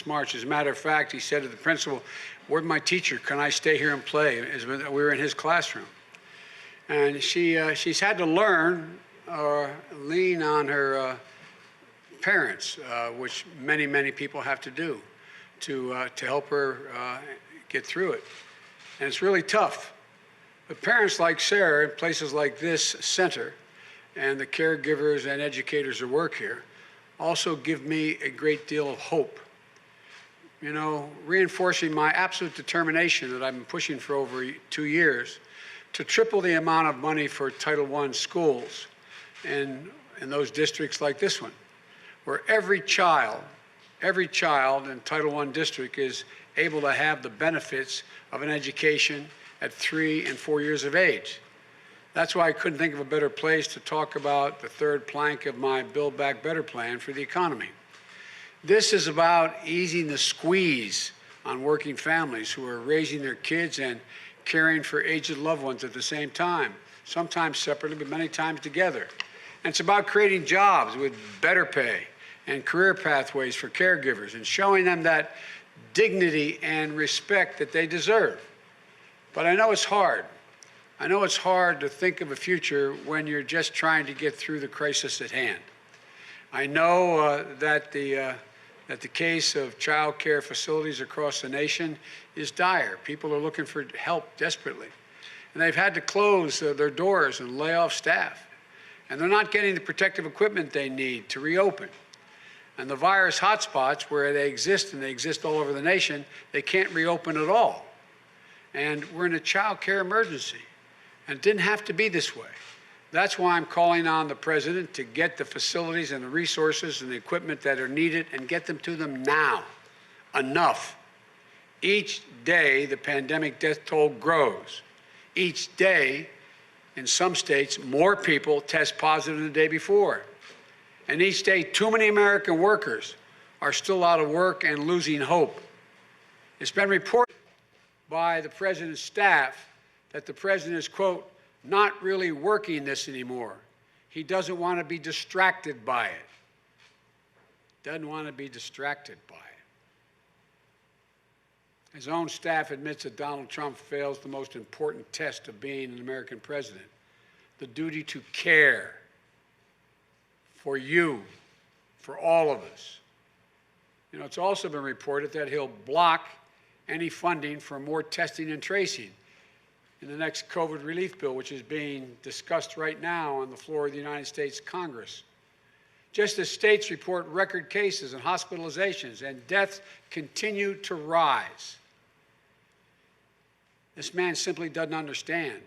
March. As a matter of fact, he said to the principal, "Where's my teacher? Can I stay here and play?" As we were in his classroom. And she's had to learn or lean on her parents, which many people have to do to help her get through it. And it's really tough. But parents like Sarah in places like this center and the caregivers and educators who work here also give me a great deal of hope. You know, reinforcing my absolute determination that I've been pushing for over 2 years to triple the amount of money for Title I schools in those districts like this one, where every child in Title I district is able to have the benefits of an education at 3 and 4 years of age. That's why I couldn't think of a better place to talk about the third plank of my Build Back Better plan for the economy. This is about easing the squeeze on working families who are raising their kids and caring for aged loved ones at the same time, sometimes separately, but many times together. And it's about creating jobs with better pay and career pathways for caregivers and showing them that dignity and respect that they deserve. But I know it's hard. I know it's hard to think of a future when you're just trying to get through the crisis at hand. I know that the case of child care facilities across the nation is dire. People are looking for help desperately. And they've had to close their doors and lay off staff. And they're not getting the protective equipment they need to reopen. And the virus hotspots where they exist, and they exist all over the nation, they can't reopen at all. And we're in a child care emergency. And it didn't have to be this way. That's why I'm calling on the president to get the facilities and the resources and the equipment that are needed and get them to them now. Enough. Each day, the pandemic death toll grows. Each day, in some states, more people test positive than the day before. And each day, too many American workers are still out of work and losing hope. It's been reported by the president's staff that the president is, quote, not really working this anymore. He doesn't want to be distracted by it. Doesn't want to be distracted by it. His own staff admits that Donald Trump fails the most important test of being an American president, the duty to care for you, for all of us. You know, it's also been reported that he'll block any funding for more testing and tracing in the next COVID relief bill, which is being discussed right now on the floor of the United States Congress. Just as states report record cases and hospitalizations and deaths continue to rise, this man simply doesn't understand.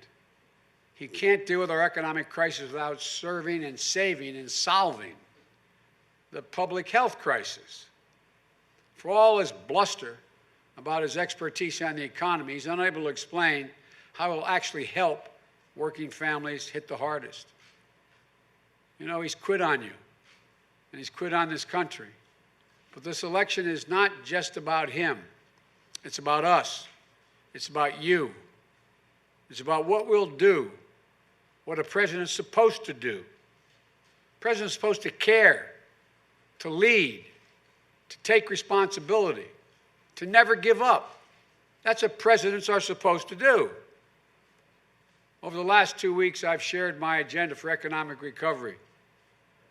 He can't deal with our economic crisis without serving and saving and solving the public health crisis. For all his bluster about his expertise on the economy, he's unable to explain how it will actually help working families hit the hardest. You know, he's quit on you, and he's quit on this country. But this election is not just about him. It's about us. It's about you. It's about what we'll do, what a president's supposed to do. The president's supposed to care, to lead, to take responsibility, to never give up. That's what presidents are supposed to do. Over the last 2 weeks, I've shared my agenda for economic recovery.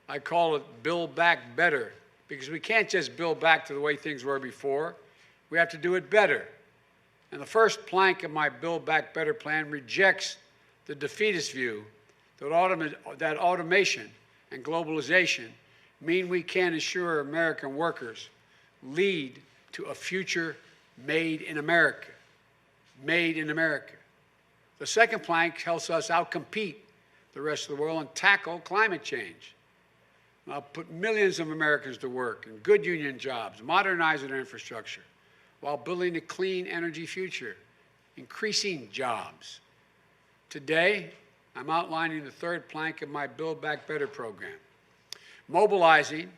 I call it Build Back Better, because we can't just build back to the way things were before. We have to do it better. And the first plank of my Build Back Better plan rejects the defeatist view that automation and globalization mean we can't assure American workers lead to a future made in America. Made in America. The second plank helps us outcompete the rest of the world and tackle climate change. And I'll put millions of Americans to work in good union jobs, modernizing our infrastructure, while building a clean energy future, increasing jobs. Today, I'm outlining the third plank of my Build Back Better program, mobilizing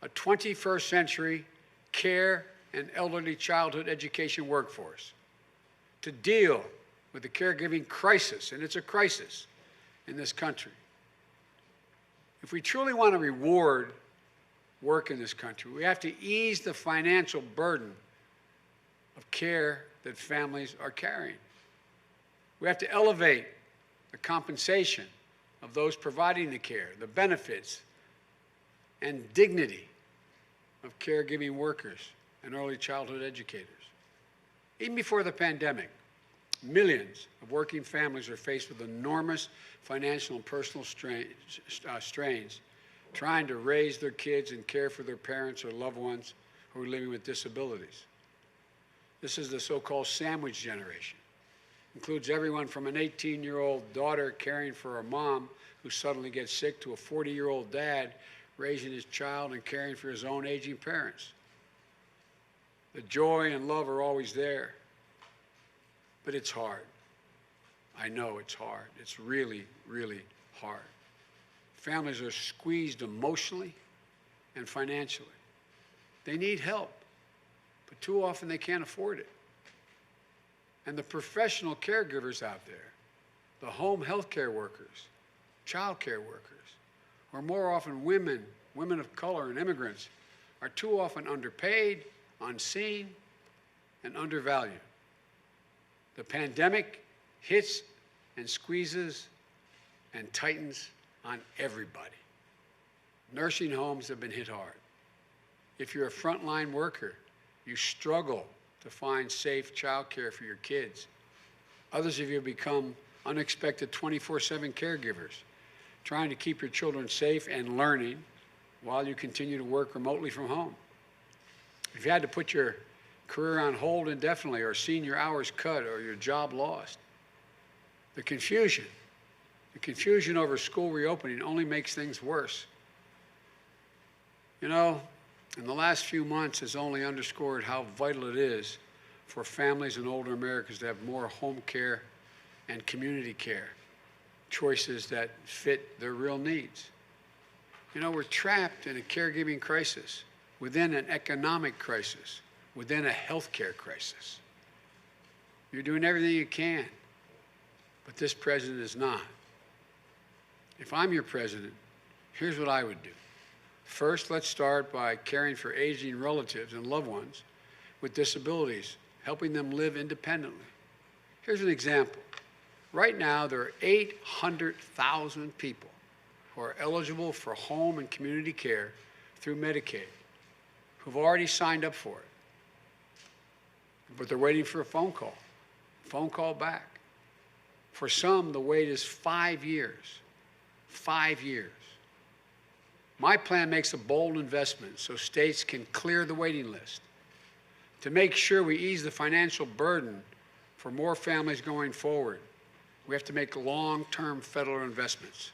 a 21st century care and elderly childhood education workforce to deal with the caregiving crisis, and it's a crisis in this country. If we truly want to reward work in this country. We have to ease the financial burden of care that families are carrying. We have to elevate the compensation of those providing the care, the benefits and dignity of caregiving workers and early childhood educators. Even before the pandemic, millions of working families are faced with enormous financial and personal strains trying to raise their kids and care for their parents or loved ones who are living with disabilities. This is the so-called sandwich generation. Includes everyone from an 18-year-old daughter caring for her mom who suddenly gets sick to a 40-year-old dad raising his child and caring for his own aging parents. The joy and love are always there, but it's hard. I know it's hard. It's really, really hard. Families are squeezed emotionally and financially. They need help, but too often they can't afford it. And the professional caregivers out there, the home health care workers, child care workers, or more often women of color and immigrants, are too often underpaid, unseen, and undervalued. The pandemic hits and squeezes and tightens on everybody. Nursing homes have been hit hard. If you're a frontline worker, you struggle to find safe child care for your kids. Others of you become unexpected 24/7 caregivers, trying to keep your children safe and learning while you continue to work remotely from home. If you had to put your career on hold indefinitely or seen your hours cut or your job lost, the confusion over school reopening only makes things worse. You know, in the last few months has only underscored how vital it is for families and older Americans to have more home care and community care choices that fit their real needs. You know, we're trapped in a caregiving crisis, within an economic crisis, within a healthcare crisis. You're doing everything you can, but this president is not. If I'm your president, here's what I would do. First, let's start by caring for aging relatives and loved ones with disabilities, helping them live independently. Here's an example. Right now, there are 800,000 people who are eligible for home and community care through Medicaid, who've already signed up for it. But they're waiting for a phone call back. For some, the wait is 5 years. 5 years. My plan makes a bold investment so states can clear the waiting list. To make sure we ease the financial burden for more families going forward, we have to make long-term federal investments.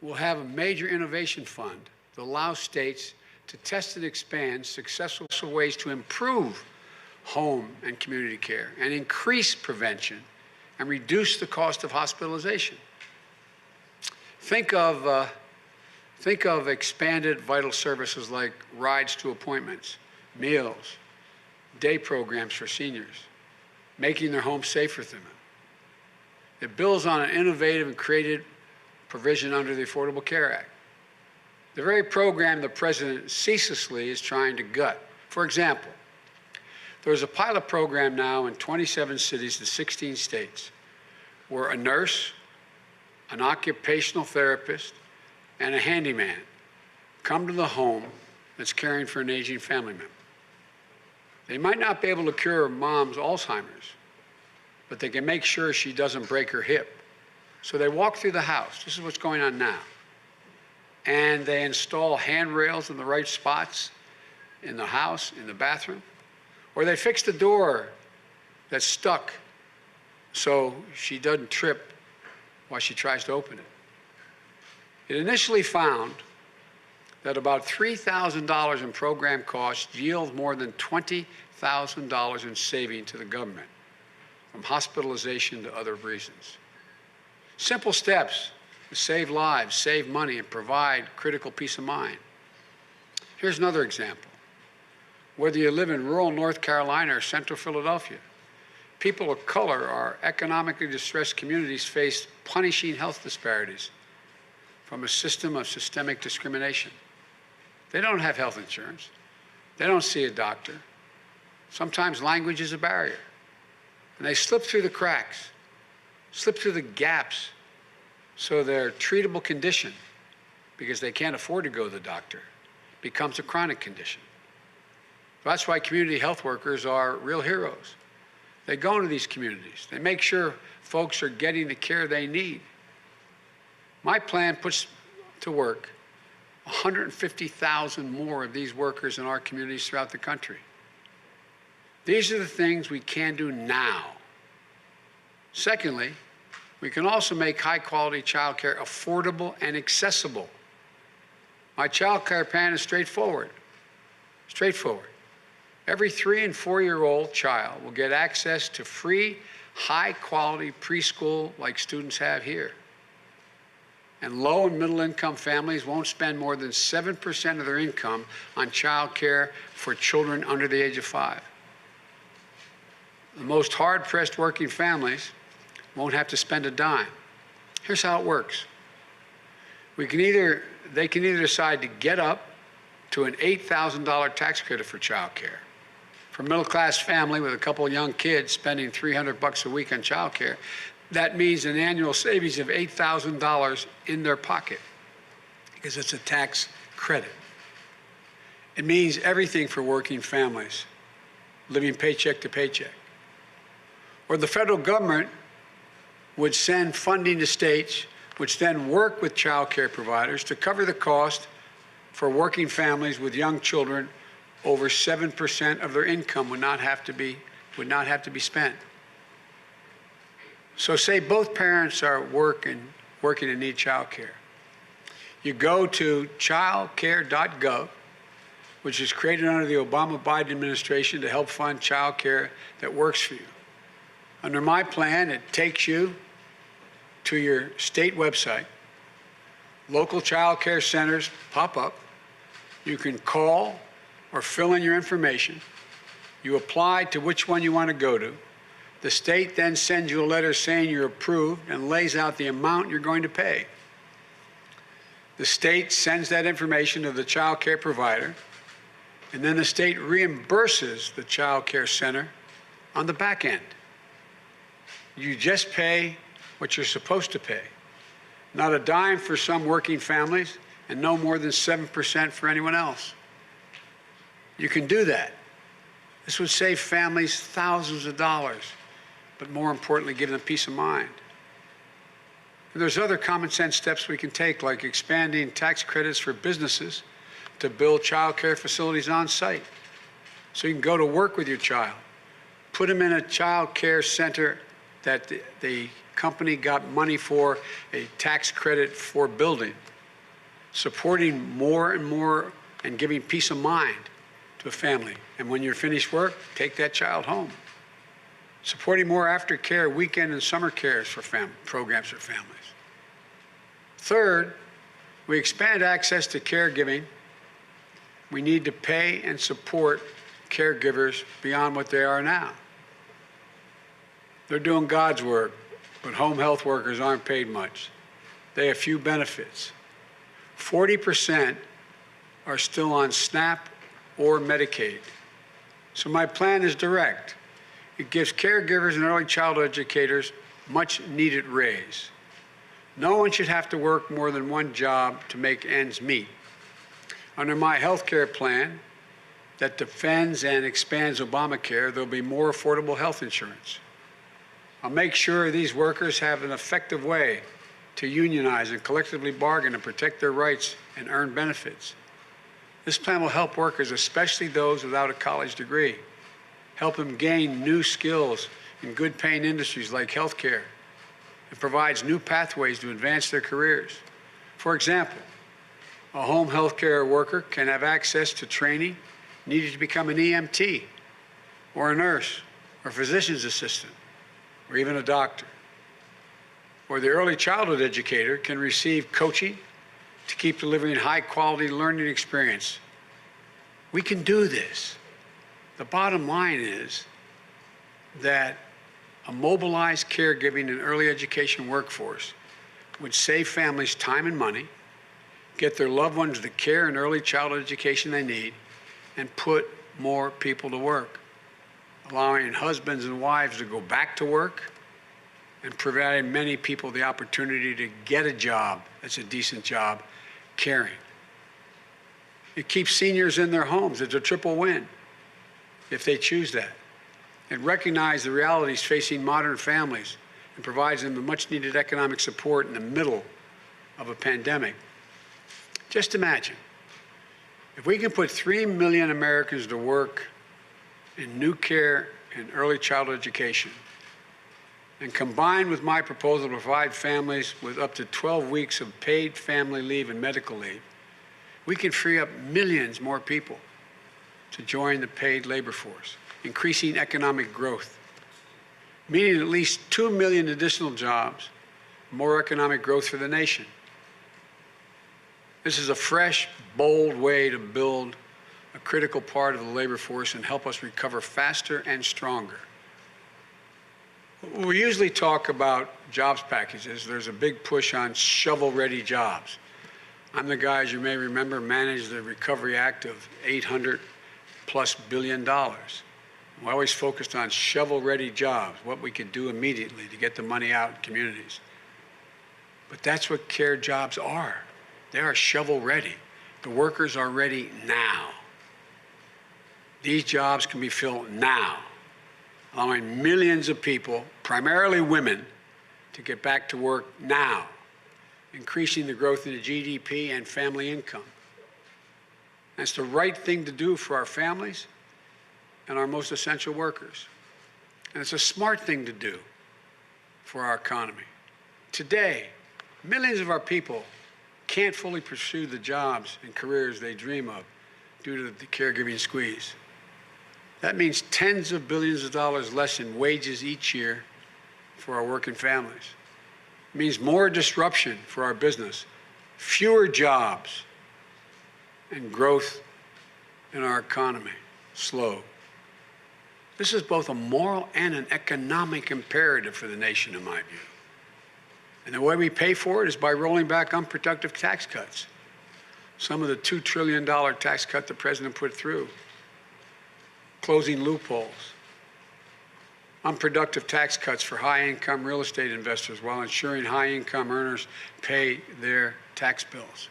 We'll have a major innovation fund that allows states to test and expand successful ways to improve home and community care and increase prevention and reduce the cost of hospitalization. Think of expanded vital services like rides to appointments, meals, day programs for seniors, making their homes safer for them. It builds on an innovative and creative provision under the Affordable Care Act, the very program the president ceaselessly is trying to gut. For example, there's a pilot program now in 27 cities and 16 states where a nurse, an occupational therapist, and a handyman come to the home that's caring for an aging family member. They might not be able to cure mom's Alzheimer's, but they can make sure she doesn't break her hip. So they walk through the house. This is what's going on now. And they install handrails in the right spots in the house, in the bathroom. Or they fix the door that's stuck so she doesn't trip while she tries to open it. It initially found that about $3,000 in program costs yield more than $20,000 in saving to the government, from hospitalization to other reasons. Simple steps to save lives, save money, and provide critical peace of mind. Here's another example. Whether you live in rural North Carolina or central Philadelphia, people of color or economically distressed communities face punishing health disparities from a system of systemic discrimination. They don't have health insurance. They don't see a doctor. Sometimes language is a barrier. And they slip through the cracks, slip through the gaps, so their treatable condition, because they can't afford to go to the doctor, becomes a chronic condition. That's why community health workers are real heroes. They go into these communities. They make sure folks are getting the care they need. My plan puts to work 150,000 more of these workers in our communities throughout the country. These are the things we can do now. Secondly, we can also make high-quality child care affordable and accessible. My child care plan is straightforward. Straightforward. Every 3- and 4-year-old child will get access to free, high-quality preschool like students have here. And low and middle income families won't spend more than 7% of their income on child care for children under the age of 5. The most hard-pressed working families won't have to spend a dime. Here's how it works. They can either decide to get up to an $8,000 tax credit for child care. For a middle-class family with a couple of young kids spending $300 a week on child care, that means an annual savings of $8,000 in their pocket because it's a tax credit. It means everything for working families living paycheck to paycheck. Or the federal government would send funding to states, which then work with child care providers to cover the cost for working families with young children. Over 7% of their income would not have to be spent. So say both parents are working and need child care. You go to childcare.gov, which is created under the Obama-Biden administration to help fund child care that works for you. Under my plan, it takes you to your state website. Local child care centers pop up. You can call or fill in your information. You apply to which one you want to go to. The state then sends you a letter saying you're approved and lays out the amount you're going to pay. The state sends that information to the child care provider, and then the state reimburses the child care center on the back end. You just pay what you're supposed to pay. Not a dime for some working families, and no more than 7% for anyone else. You can do that. This would save families thousands of dollars, but more importantly, give them peace of mind. And there's other common sense steps we can take, like expanding tax credits for businesses to build child care facilities on site. So you can go to work with your child, put them in a child care center that the company got money for, a tax credit for building, supporting more and more and giving peace of mind to a family. And when you're finished work, take that child home. Supporting more aftercare, weekend and summer cares for programs for families. Third, we expand access to caregiving. We need to pay and support caregivers beyond what they are now. They're doing God's work, but home health workers aren't paid much. They have few benefits. 40% are still on SNAP or Medicaid. So my plan is direct. It gives caregivers and early childhood educators much needed raise. No one should have to work more than one job to make ends meet. Under my health care plan that defends and expands Obamacare, there'll be more affordable health insurance. I'll make sure these workers have an effective way to unionize and collectively bargain and protect their rights and earn benefits. This plan will help workers, especially those without a college degree, help them gain new skills in good-paying industries like healthcare. It provides new pathways to advance their careers. For example, a home healthcare worker can have access to training needed to become an EMT or a nurse or physician's assistant or even a doctor. Or the early childhood educator can receive coaching to keep delivering high-quality learning experience. We can do this. The bottom line is that a mobilized caregiving and early education workforce would save families time and money, get their loved ones the care and early childhood education they need, and put more people to work, allowing husbands and wives to go back to work and providing many people the opportunity to get a job that's a decent job, caring. It keeps seniors in their homes. It's a triple win if they choose that. It recognizes the realities facing modern families and provides them the much-needed economic support in the middle of a pandemic. Just imagine, if we can put 3 million Americans to work in new care and early childhood education, and combined with my proposal to provide families with up to 12 weeks of paid family leave and medical leave, we can free up millions more people to join the paid labor force, increasing economic growth, meaning at least 2 million additional jobs, more economic growth for the nation. This is a fresh, bold way to build a critical part of the labor force and help us recover faster and stronger. We usually talk about jobs packages. There's a big push on shovel-ready jobs. I'm the guy, as you may remember, managed the Recovery Act of $800+ billion. We always focused on shovel-ready jobs, what we could do immediately to get the money out in communities. But that's what care jobs are. They are shovel-ready. The workers are ready now. These jobs can be filled now, allowing millions of people, primarily women, to get back to work now, increasing the growth in the GDP and family income. That's the right thing to do for our families and our most essential workers. And it's a smart thing to do for our economy. Today, millions of our people can't fully pursue the jobs and careers they dream of due to the caregiving squeeze. That means tens of billions of dollars less in wages each year for our working families. It means more disruption for our business, fewer jobs, and growth in our economy slow. This is both a moral and an economic imperative for the nation, in my view. And the way we pay for it is by rolling back unproductive tax cuts. Some of the $2 trillion tax cut the president put through, closing loopholes, unproductive tax cuts for high-income real estate investors while ensuring high-income earners pay their tax bills.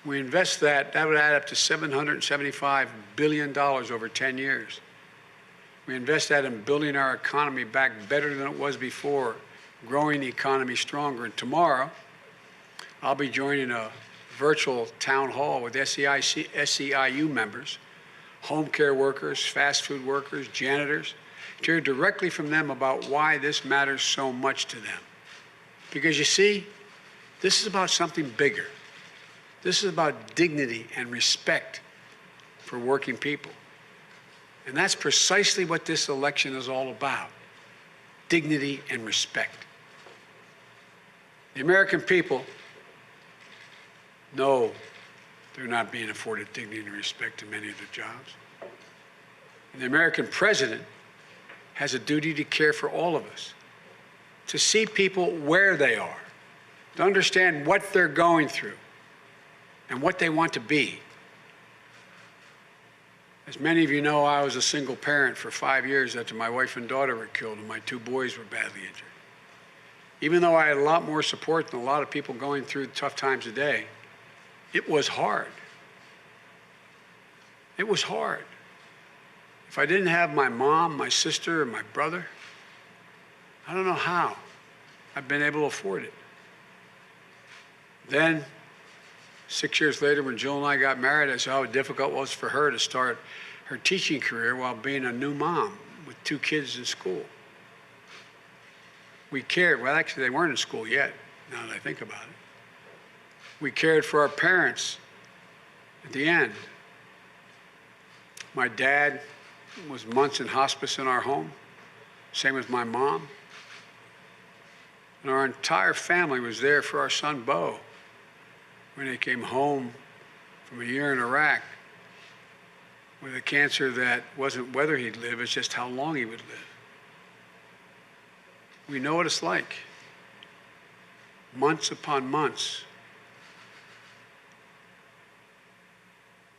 We invest that would add up to $775 billion over 10 years. We invest that in building our economy back better than it was before, growing the economy stronger. And tomorrow, I'll be joining a virtual town hall with SEIU members, home care workers, fast food workers, janitors, to hear directly from them about why this matters so much to them. Because you see, this is about something bigger. This is about dignity and respect for working people. And that's precisely what this election is all about, dignity and respect. The American people know they're not being afforded dignity and respect in many of their jobs. And the American president has a duty to care for all of us, to see people where they are, to understand what they're going through and what they want to be. As many of you know, I was a single parent for 5 years after my wife and daughter were killed and my 2 boys were badly injured. Even though I had a lot more support than a lot of people going through tough times today, it was hard. It was hard. If I didn't have my mom, my sister, and my brother, I don't know how I've been able to afford it. Then, 6 years later, when Jill and I got married, I saw how difficult it was for her to start her teaching career while being a new mom with 2 kids in school. We cared. Well, actually, they weren't in school yet, now that I think about it. We cared for our parents at the end. My dad was months in hospice in our home, same as my mom. And our entire family was there for our son, Bo, when he came home from a year in Iraq with a cancer that wasn't whether he'd live, it's just how long he would live. We know what it's like. Months upon months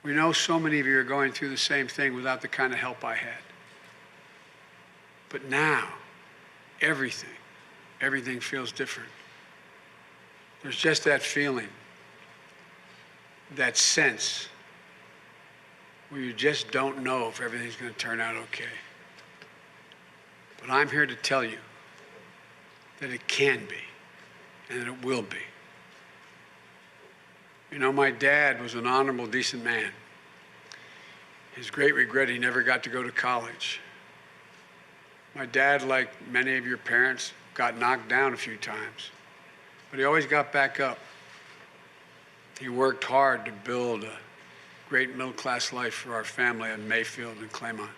We know so many of you are going through the same thing without the kind of help I had. But now, everything feels different. There's just that feeling, that sense, where you just don't know if everything's going to turn out okay. But I'm here to tell you that it can be, and that it will be. You know, my dad was an honorable, decent man. His great regret, he never got to go to college. My dad, like many of your parents, got knocked down a few times, but he always got back up. He worked hard to build a great middle-class life for our family in Mayfield and Claymont.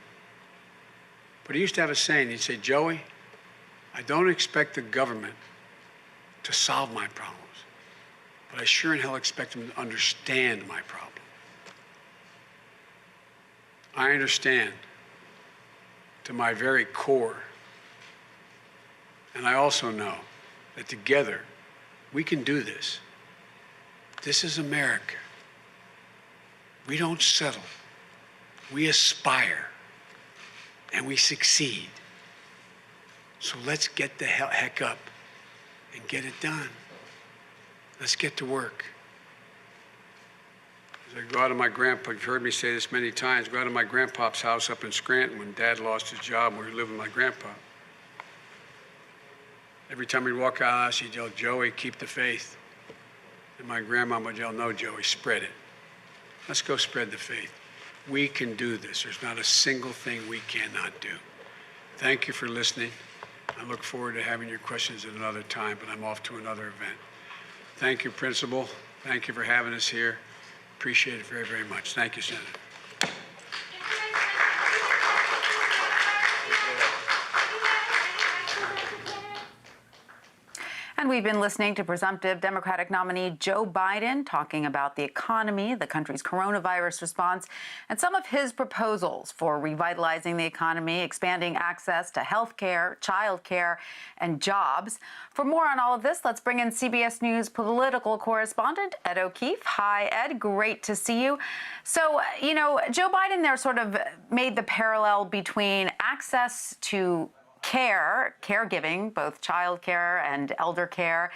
But he used to have a saying. He'd say, Joey, I don't expect the government to solve my problems, but I sure in hell expect them to understand my problem. I understand to my very core. And I also know that together we can do this. This is America. We don't settle. We aspire. And we succeed. So let's get the heck up and get it done. Let's get to work. As I go out of my grandpa, you've heard me say this many times, go out of my grandpa's house up in Scranton when Dad lost his job where he lived with my grandpa. Every time we'd walk out of the house, he'd yell, Joey, keep the faith. And my grandma would yell, no, Joey, spread it. Let's go spread the faith. We can do this. There's not a single thing we cannot do. Thank you for listening. I look forward to having your questions at another time, but I'm off to another event. Thank you, Principal. Thank you for having us here. Appreciate it very, very much. Thank you, Senator. And we've been listening to presumptive Democratic nominee Joe Biden talking about the economy, the country's coronavirus response, and some of his proposals for revitalizing the economy, expanding access to health care, child care, and jobs. For more on all of this, let's bring in CBS News political correspondent Ed O'Keefe. Hi, Ed. Great to see you. So, you know, Joe Biden there sort of made the parallel between access to caregiving, both child care and elder care,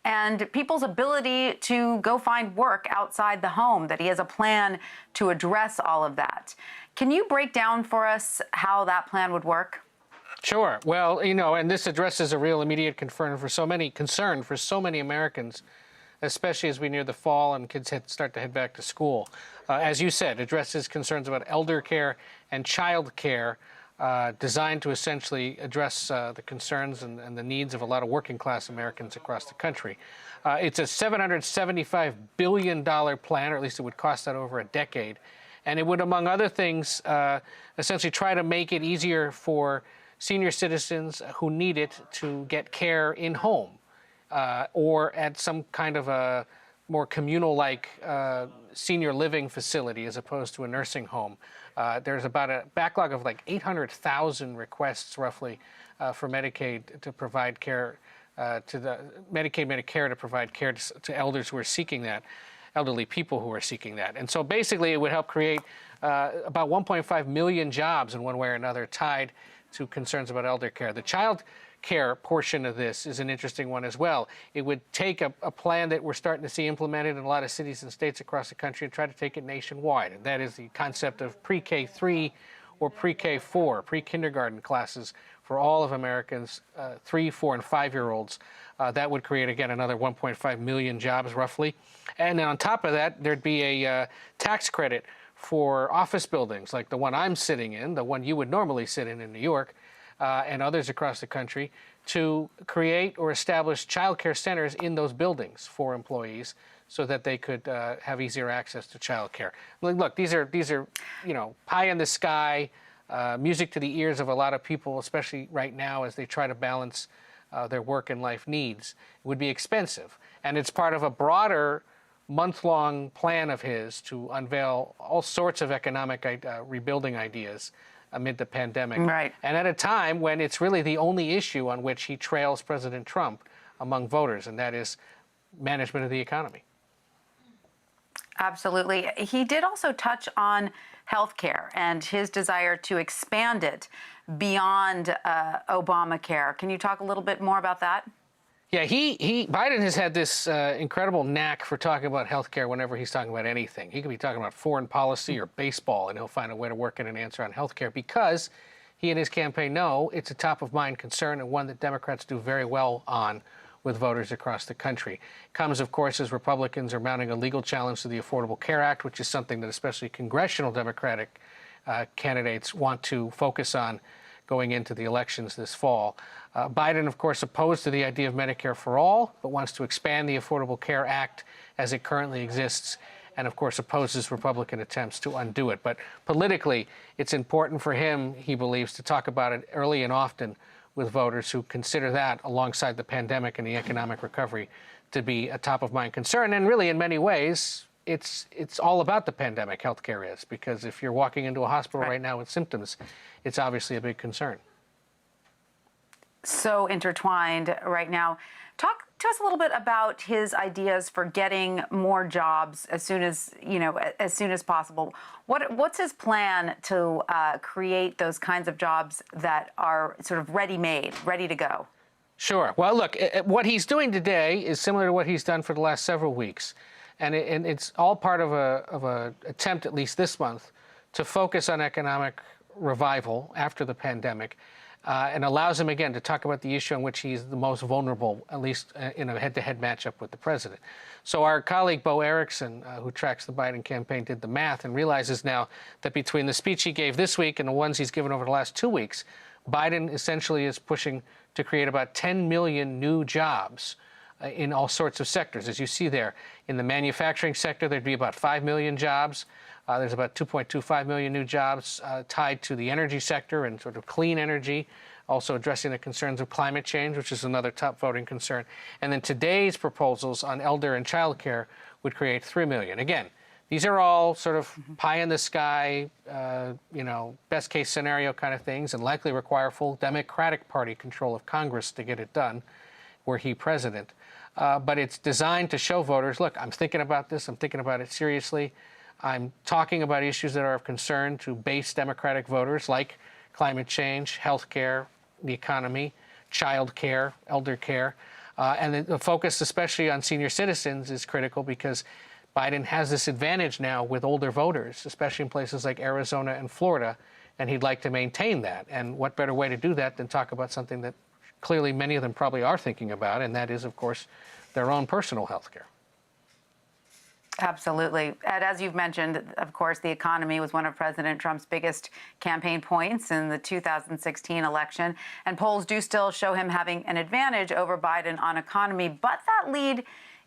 and people's ability to go find work outside the home, that he has a plan to address all of that. Can you break down for us how that plan would work? Sure. Well, you know, and this addresses a real immediate concern for so many Americans, especially as we near the fall and kids start to head back to school. As you said, addresses concerns about elder care and child care, designed to essentially address the concerns and the needs of a lot of working-class Americans across the country. It's a $775 billion plan, or at least it would cost that over a decade. And it would, among other things, essentially try to make it easier for senior citizens who need it to get care in home or at some kind of a more communal-like senior living facility as opposed to a nursing home. There's about a backlog of like 800,000 requests, roughly, for Medicaid to provide care to the Medicare to provide care to elders who are seeking that, elderly people who are seeking that. And so basically, it would help create about 1.5 million jobs in one way or another tied to concerns about elder care. The child care portion of this is an interesting one as well. It would take a plan that we're starting to see implemented in a lot of cities and states across the country and try to take it nationwide. And that is the concept of pre-K3 or pre-K4, pre-kindergarten classes for all of Americans, 3, 4, and 5-year-olds. That would create, again, another 1.5 million jobs, roughly. And then on top of that, there'd be a tax credit for office buildings, like the one I'm sitting in, the one you would normally sit in New York, and others across the country, to create or establish child care centers in those buildings for employees so that they could have easier access to child care. Look, these are you know, pie in the sky, music to the ears of a lot of people, especially right now as they try to balance their work and life needs. It would be expensive. And it's part of a broader month-long plan of his to unveil all sorts of economic rebuilding ideas amid the pandemic. Right. And at a time when it's really the only issue on which he trails President Trump among voters, and that is management of the economy. Absolutely. He did also touch on healthcare and his desire to expand it beyond Obamacare. Can you talk a little bit more about that? Yeah, Biden has had this incredible knack for talking about healthcare whenever he's talking about anything. He could be talking about foreign policy or baseball, and he'll find a way to work in an answer on healthcare because he and his campaign know it's a top-of-mind concern and one that Democrats do very well on with voters across the country. Comes, of course, as Republicans are mounting a legal challenge to the Affordable Care Act, which is something that especially congressional Democratic candidates want to focus on going into the elections this fall. Biden, of course, opposed to the idea of Medicare for all, but wants to expand the Affordable Care Act as it currently exists, and of course opposes Republican attempts to undo it. But politically, it's important for him, he believes, to talk about it early and often with voters who consider that, alongside the pandemic and the economic recovery, to be a top-of-mind concern. And really, in many ways, it's all about the pandemic, healthcare is, because if you're walking into a hospital right now with symptoms, it's obviously a big concern. So intertwined right now. Talk to us a little bit about his ideas for getting more jobs as soon as possible. What's his plan to create those kinds of jobs that are sort of ready-made, ready to go? Sure. Well, look, what he's doing today is similar to what he's done for the last several weeks, and it's all part of a attempt, at least this month, to focus on economic revival after the pandemic. And allows him, again, to talk about the issue on which he's the most vulnerable, at least in a head-to-head matchup with the president. So our colleague, Bo Erickson, who tracks the Biden campaign, did the math and realizes now that between the speech he gave this week and the ones he's given over the last 2 weeks, Biden essentially is pushing to create about 10 million new jobs in all sorts of sectors. As you see there, in the manufacturing sector, there'd be about 5 million jobs. There's about 2.25 million new jobs tied to the energy sector and sort of clean energy, also addressing the concerns of climate change, which is another top voting concern. And then today's proposals on elder and child care would create 3 million. Again, these are all sort of pie in the sky, best case scenario kind of things, and likely require full Democratic Party control of Congress to get it done, were he president. But it's designed to show voters, look, I'm thinking about this, I'm thinking about it seriously. I'm talking about issues that are of concern to base Democratic voters, like climate change, health care, the economy, child care, elder care. And the focus, especially on senior citizens, is critical because Biden has this advantage now with older voters, especially in places like Arizona and Florida, and he'd like to maintain that. And what better way to do that than talk about something that clearly many of them probably are thinking about, and that is, of course, their own personal health care. Absolutely. And as you've mentioned, of course, the economy was one of President Trump's biggest campaign points in the 2016 election. And polls do still show him having an advantage over Biden on economy. But that lead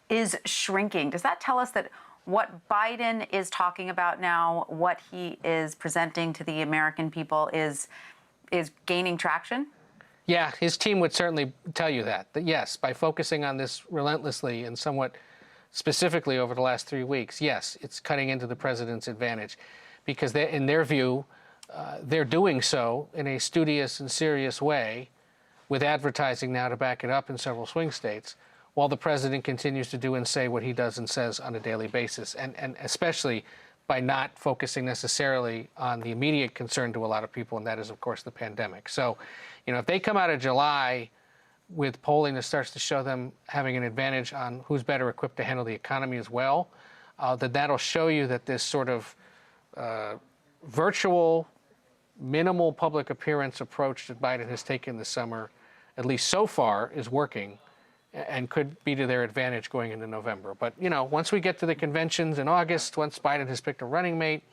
is shrinking. Does that tell us that what Biden is talking about now, what he is presenting to the American people, is gaining traction? Yeah, his team would certainly tell you that yes, by focusing on this relentlessly and somewhat specifically over the last 3 weeks, yes, it's cutting into the president's advantage because in their view, they're doing so in a studious and serious way with advertising now to back it up in several swing states, while the president continues to do and say what he does and says on a daily basis, and especially by not focusing necessarily on the immediate concern to a lot of people, and that is, of course, the pandemic. So, if they come out of July with polling that starts to show them having an advantage on who's better equipped to handle the economy as well, that'll show you that this sort of virtual, minimal public appearance approach that Biden has taken this summer, at least so far, is working and could be to their advantage going into November. But, once we get to the conventions in August, once Biden has picked a running mate,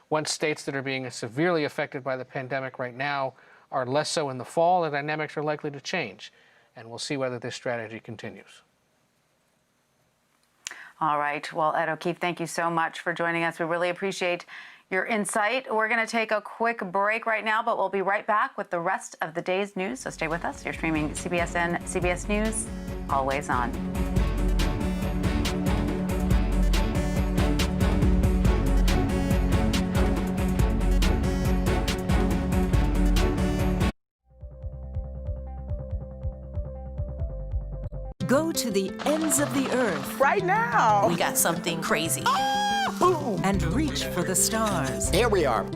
once states that are being severely affected by the pandemic right now are less so in the fall, the dynamics are likely to change. And we'll see whether this strategy continues. All right. Well, Ed O'Keefe, thank you so much for joining us. We really appreciate your insight. We're going to take a quick break right now, but we'll be right back with the rest of the day's news. So stay with us. You're streaming CBSN, CBS News, always on. Go to the ends of the earth. Right now. We got something crazy. and reach for the stars. Here we are.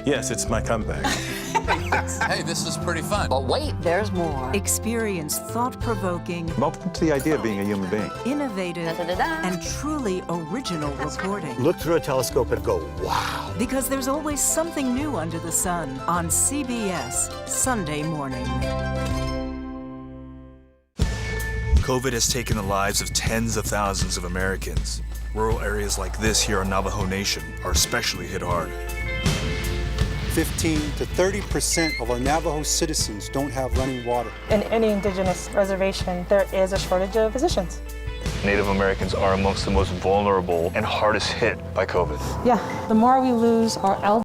Yes, it's my comeback. Hey, this is pretty fun. But wait, there's more. Experience thought-provoking, I'm open to the idea of being a human being. innovative, and truly original reporting. Look through a telescope and go, wow. Because there's always something new under the sun on CBS Sunday morning. COVID has taken the lives of tens of thousands of Americans. Rural areas like this here on Navajo Nation are especially hit hard. 15 to 30% of our Navajo citizens don't have running water. In any indigenous reservation, there is a shortage of physicians. Native Americans are amongst the most vulnerable and hardest hit by COVID. Yeah, the more we lose our elders,